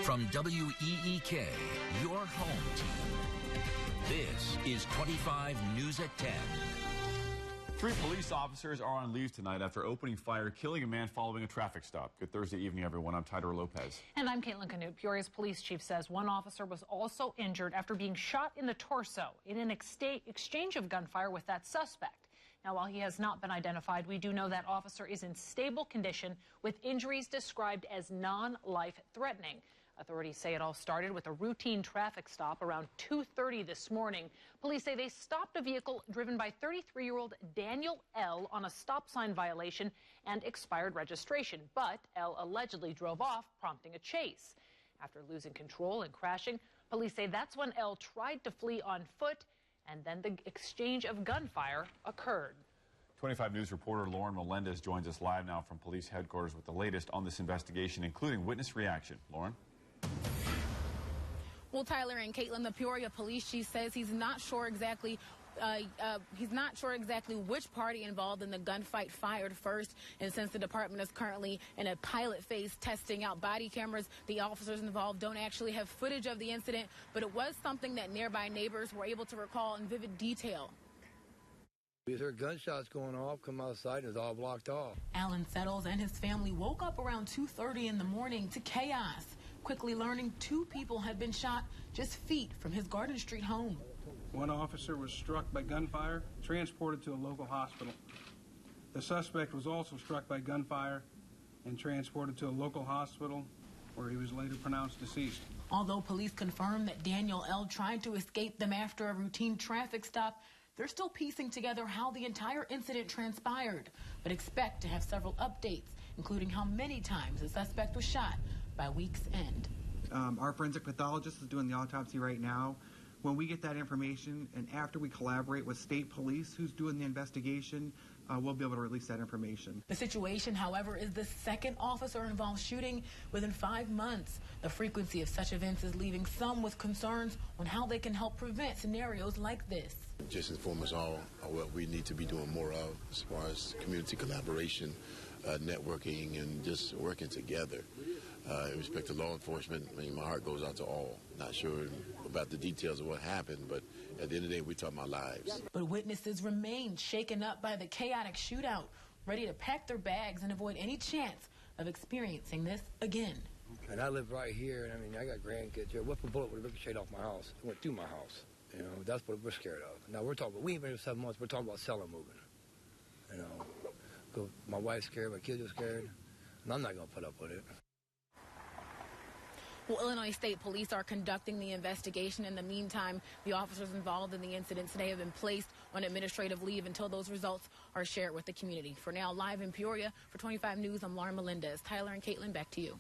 From WEEK, your home team. This is 25 News at 10. 3 police officers are on leave tonight after opening fire, killing a man following a traffic stop. Good Thursday evening, everyone. I'm Tider Lopez. And I'm Caitlin Canute. Peoria's police chief says one officer was also injured after being shot in the torso in an exchange of gunfire with that suspect. Now, while he has not been identified, we do know that officer is in stable condition with injuries described as non-life-threatening. Authorities say it all started with a routine traffic stop around 2:30 this morning. Police say they stopped a vehicle driven by 33-year-old Daniel L. on a stop sign violation and expired registration, but L allegedly drove off, prompting a chase. After losing control and crashing, police say that's when L tried to flee on foot, and then the exchange of gunfire occurred. 25 News reporter Lauren Melendez joins us live now from police headquarters with the latest on this investigation, including witness reaction. Lauren? Well, Tyler and Caitlin, the Peoria police chief says he's not sure exactly which party involved in the gunfight fired first. And since the department is currently in a pilot phase testing out body cameras, the officers involved don't actually have footage of the incident, but it was something that nearby neighbors were able to recall in vivid detail. We heard gunshots going off, come outside, and it's all blocked off. Alan Settles and his family woke up around 2:30 in the morning to chaos, quickly learning 2 people had been shot just feet from his Garden Street home. One officer was struck by gunfire, transported to a local hospital. The suspect was also struck by gunfire and transported to a local hospital where he was later pronounced deceased. Although police confirmed that Daniel L. tried to escape them after a routine traffic stop, they're still piecing together how the entire incident transpired, but expect to have several updates, including how many times the suspect was shot by week's end. Our forensic pathologist is doing the autopsy right now. When we get that information, and after we collaborate with state police who's doing the investigation, we'll be able to release that information. The situation, however, is the second officer-involved shooting within 5 months. The frequency of such events is leaving some with concerns on how they can help prevent scenarios like this. Just inform us all what we need to be doing more of as far as community collaboration, networking, and just working together. In respect to law enforcement, I mean, my heart goes out to all. Not sure about the details of what happened, but at the end of the day, we're talking about lives. But witnesses remain shaken up by the chaotic shootout, ready to pack their bags and avoid any chance of experiencing this again. And I live right here, and I mean, I got grandkids here. What if a bullet would have ricocheted off my house? It went through my house. You know, that's what we're scared of. Now, we're talking about, we ain't been here 7 months, we're talking about selling moving. You know, my wife's scared, my kids are scared, and I'm not going to put up with it. Well, Illinois State Police are conducting the investigation. In the meantime, the officers involved in the incident today have been placed on administrative leave until those results are shared with the community. For now, live in Peoria, for 25 News, I'm Lauren Melendez. Tyler and Caitlin, back to you.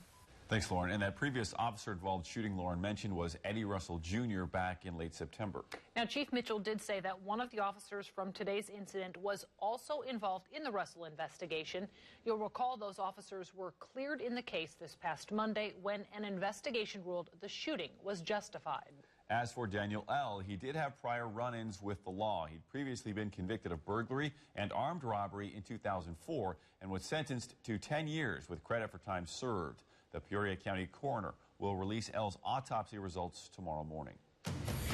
Thanks, Lauren. And that previous officer-involved shooting Lauren mentioned was Eddie Russell Jr. back in late September. Now, Chief Mitchell did say that one of the officers from today's incident was also involved in the Russell investigation. You'll recall those officers were cleared in the case this past Monday when an investigation ruled the shooting was justified. As for Daniel L., he did have prior run-ins with the law. He'd previously been convicted of burglary and armed robbery in 2004 and was sentenced to 10 years with credit for time served. The Peoria County coroner will release L's autopsy results tomorrow morning.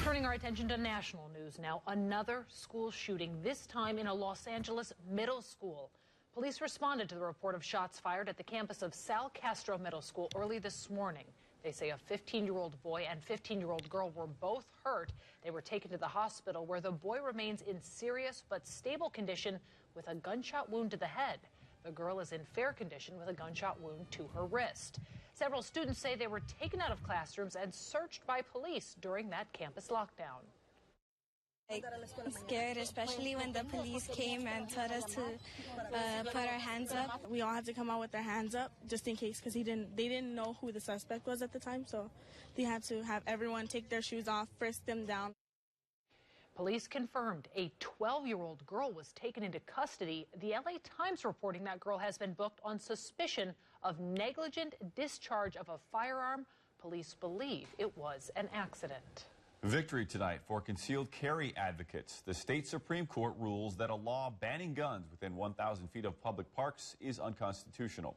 Turning our attention to national news now, another school shooting, this time in a Los Angeles middle school. Police responded to the report of shots fired at the campus of Sal Castro Middle School early this morning. They say a 15-year-old boy and 15-year-old girl were both hurt. They were taken to the hospital where the boy remains in serious but stable condition with a gunshot wound to the head. The girl is in fair condition with a gunshot wound to her wrist. Several students say they were taken out of classrooms and searched by police during that campus lockdown. I'm scared, especially when the police came and told us to put our hands up. We all had to come out with our hands up just in case, because they didn't know who the suspect was at the time, so they had to have everyone take their shoes off, frisk them down. Police confirmed a 12-year-old girl was taken into custody. The LA Times reporting that girl has been booked on suspicion of negligent discharge of a firearm. Police believe it was an accident. Victory tonight for concealed carry advocates. The state Supreme Court rules that a law banning guns within 1,000 feet of public parks is unconstitutional.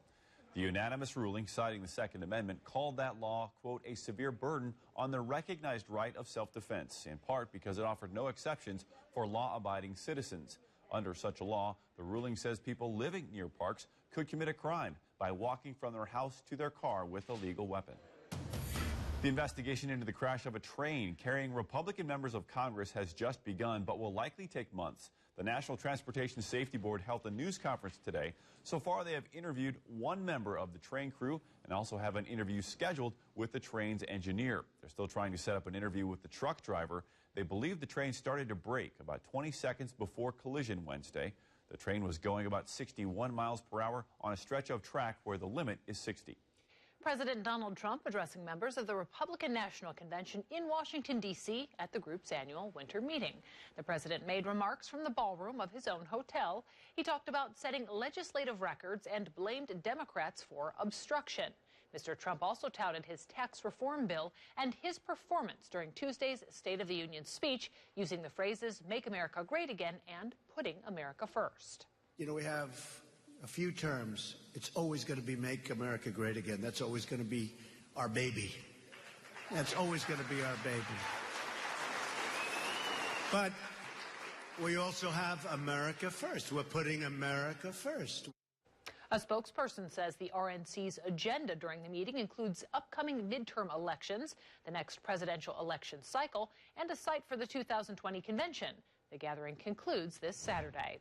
The unanimous ruling citing the Second Amendment called that law, quote, a severe burden on the recognized right of self-defense, in part because it offered no exceptions for law-abiding citizens. Under such a law, the ruling says people living near parks could commit a crime by walking from their house to their car with a legal weapon. The investigation into the crash of a train carrying Republican members of Congress has just begun, but will likely take months. The National Transportation Safety Board held a news conference today. So far, they have interviewed one member of the train crew and also have an interview scheduled with the train's engineer. They're still trying to set up an interview with the truck driver. They believe the train started to brake about 20 seconds before collision Wednesday. The train was going about 61 miles per hour on a stretch of track where the limit is 60. President Donald Trump addressing members of the Republican National Convention in Washington, D.C. at the group's annual winter meeting. The president made remarks from the ballroom of his own hotel. He talked about setting legislative records and blamed Democrats for obstruction. Mr. Trump also touted his tax reform bill and his performance during Tuesday's State of the Union speech, using the phrases "Make America Great Again" and "Putting America First." You know, we have a few terms. It's always going to be "Make America Great Again." That's always going to be our baby. That's always going to be our baby. But we also have America First. We're putting America first. A spokesperson says the RNC's agenda during the meeting includes upcoming midterm elections, the next presidential election cycle, and a site for the 2020 convention. The gathering concludes this Saturday.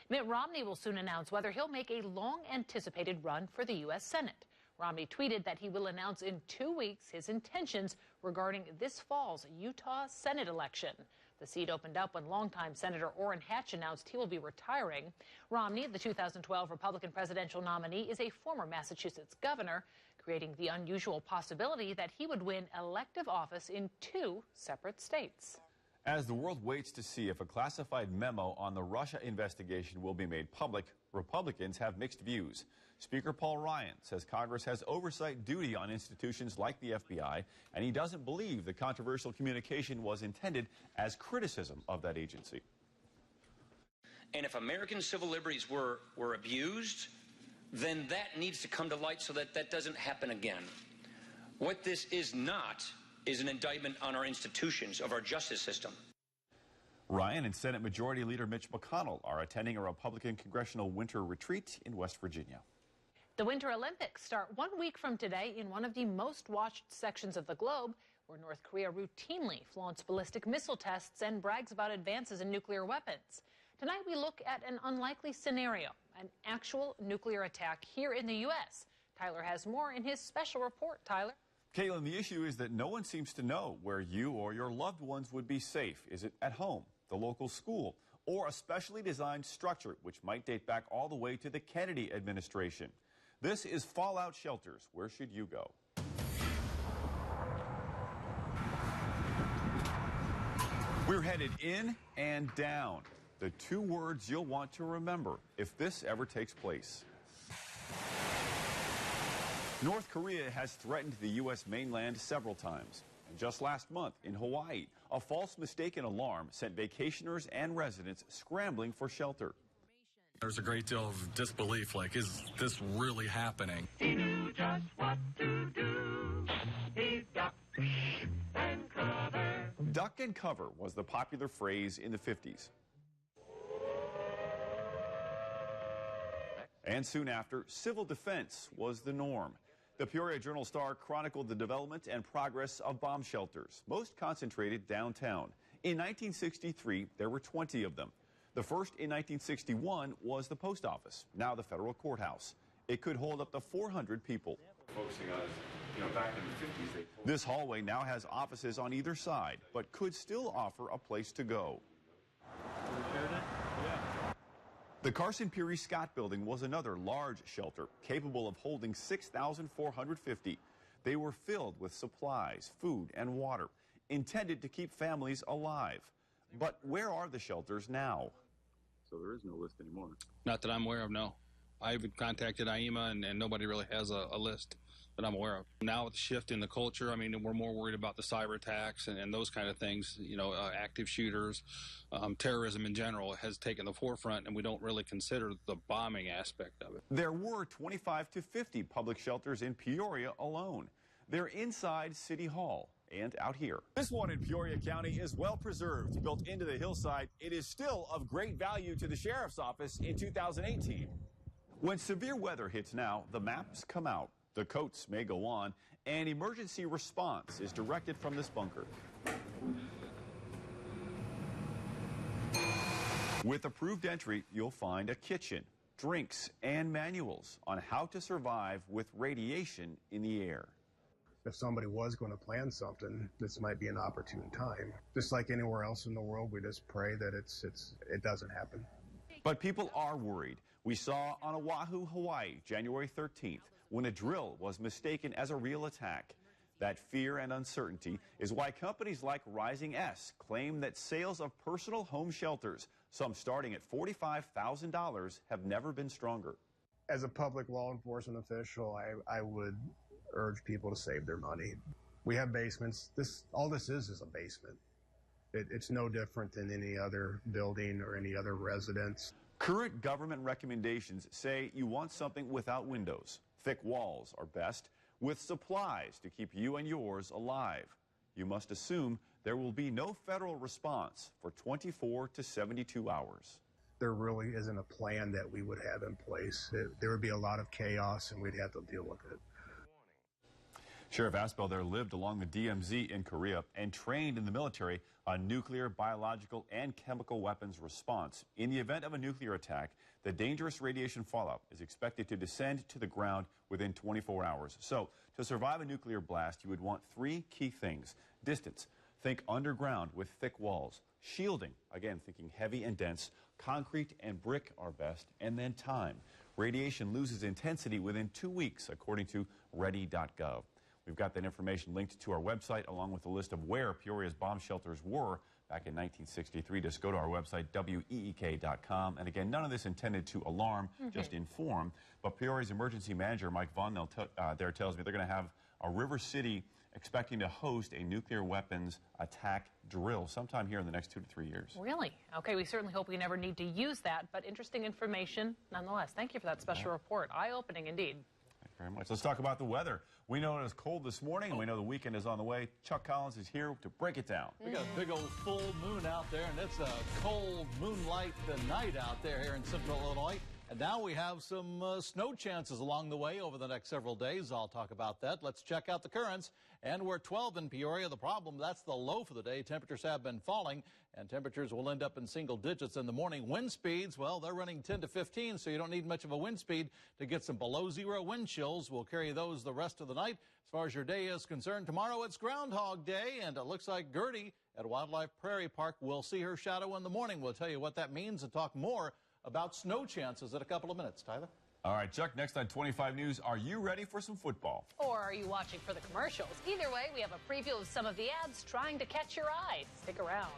Mitt Romney will soon announce whether he'll make a long-anticipated run for the U.S. Senate. Romney tweeted that he will announce in 2 weeks his intentions regarding this fall's Utah Senate election. The seat opened up when longtime Senator Orrin Hatch announced he will be retiring. Romney, the 2012 Republican presidential nominee, is a former Massachusetts governor, creating the unusual possibility that he would win elective office in 2 separate states. As the world waits to see if a classified memo on the Russia investigation will be made public, Republicans have mixed views. Speaker Paul Ryan says Congress has oversight duty on institutions like the FBI, and he doesn't believe the controversial communication was intended as criticism of that agency. And if American civil liberties were abused, then that needs to come to light so that that doesn't happen again. What this is not is an indictment on our institutions of our justice system. Ryan and Senate Majority Leader Mitch McConnell are attending a Republican congressional winter retreat in West Virginia. The Winter Olympics start 1 week from today in one of the most watched sections of the globe, where North Korea routinely flaunts ballistic missile tests and brags about advances in nuclear weapons. Tonight we look at an unlikely scenario, an actual nuclear attack here in the U.S. Tyler has more in his special report. Tyler? Caitlin, the issue is that no one seems to know where you or your loved ones would be safe. Is it at home, the local school, or a specially designed structure which might date back all the way to the Kennedy administration? This is Fallout Shelters. Where should you go? We're headed in and down. The 2 words you'll want to remember if this ever takes place. North Korea has threatened the U.S. mainland several times. And just last month in Hawaii, a false mistaken alarm sent vacationers and residents scrambling for shelter. There's a great deal of disbelief, like, is this really happening? He knew just what to do. He ducked and covered. Duck and cover was the popular phrase in the 50s. And soon after, civil defense was the norm. The Peoria Journal-Star chronicled the development and progress of bomb shelters, most concentrated downtown. In 1963, there were 20 of them. The first in 1961 was the post office, now the federal courthouse. It could hold up to 400 people. Focusing on, back in the 50s, this hallway now has offices on either side, but could still offer a place to go. The Carson Peary Scott Building was another large shelter, capable of holding 6,450. They were filled with supplies, food, and water, intended to keep families alive. But where are the shelters now? So there is no list anymore. Not that I'm aware of, no. I've contacted IEMA, and nobody really has a list. that I'm aware of. Now with the shift in the culture, I mean, we're more worried about the cyber attacks and those kind of things, active shooters, terrorism in general has taken the forefront, and we don't really consider the bombing aspect of it. There were 25 to 50 public shelters in Peoria alone. They're inside City Hall and out here. This one in Peoria County is well preserved, built into the hillside. It is still of great value to the sheriff's office in 2018. When severe weather hits now, the maps come out. The coats may go on, and emergency response is directed from this bunker. With approved entry, you'll find a kitchen, drinks, and manuals on how to survive with radiation in the air. If somebody was going to plan something, this might be an opportune time. Just like anywhere else in the world, we just pray that it doesn't happen. But people are worried. We saw on Oahu, Hawaii, January 13th, when a drill was mistaken as a real attack. That fear and uncertainty is why companies like Rising S claim that sales of personal home shelters, some starting at $45,000, have never been stronger. As a public law enforcement official, I would urge people to save their money. We have basements. All this is a basement. It's no different than any other building or any other residence. Current government recommendations say you want something without windows. Thick walls are best, with supplies to keep you and yours alive. You must assume there will be no federal response for 24 to 72 hours. There really isn't a plan that we would have in place. There would be a lot of chaos, and we'd have to deal with it. Sheriff Aspel there lived along the DMZ in Korea and trained in the military on nuclear, biological, and chemical weapons response. In the event of a nuclear attack, the dangerous radiation fallout is expected to descend to the ground within 24 hours. So, to survive a nuclear blast, you would want 3 key things. Distance. Think underground with thick walls. Shielding. Again, thinking heavy and dense. Concrete and brick are best. And then time. Radiation loses intensity within 2 weeks, according to ready.gov. We've got that information linked to our website, along with a list of where Peoria's bomb shelters were back in 1963. Just go to our website, week.com. And again, none of this intended to alarm, just inform. But Peoria's emergency manager, Mike Vonnell, there tells me they're going to have a River City expecting to host a nuclear weapons attack drill sometime here in the next 2 to 3 years. Really? Okay, we certainly hope we never need to use that, but interesting information nonetheless. Thank you for that special report. Eye-opening indeed. Very much. Let's talk about the weather. We know it was cold this morning, and we know the weekend is on the way. Chuck Collins is here to break it down. We got a big old full moon out there, and it's a cold moonlight night out there here in central Illinois. And now we have some snow chances along the way over the next several days. I'll talk about that. Let's check out the currents. And we're 12 in Peoria. The problem, that's the low for the day. Temperatures have been falling, and temperatures will end up in single digits in the morning. Wind speeds, well, they're running 10 to 15, so you don't need much of a wind speed to get some below zero wind chills. We'll carry those the rest of the night. As far as your day is concerned, tomorrow it's Groundhog Day, and it looks like Gertie at Wildlife Prairie Park will see her shadow in the morning. We'll tell you what that means and talk more about snow chances in a couple of minutes. Tyler? All right, Chuck, next on 25 News, are you ready for some football? Or are you watching for the commercials? Either way, we have a preview of some of the ads trying to catch your eye. Stick around.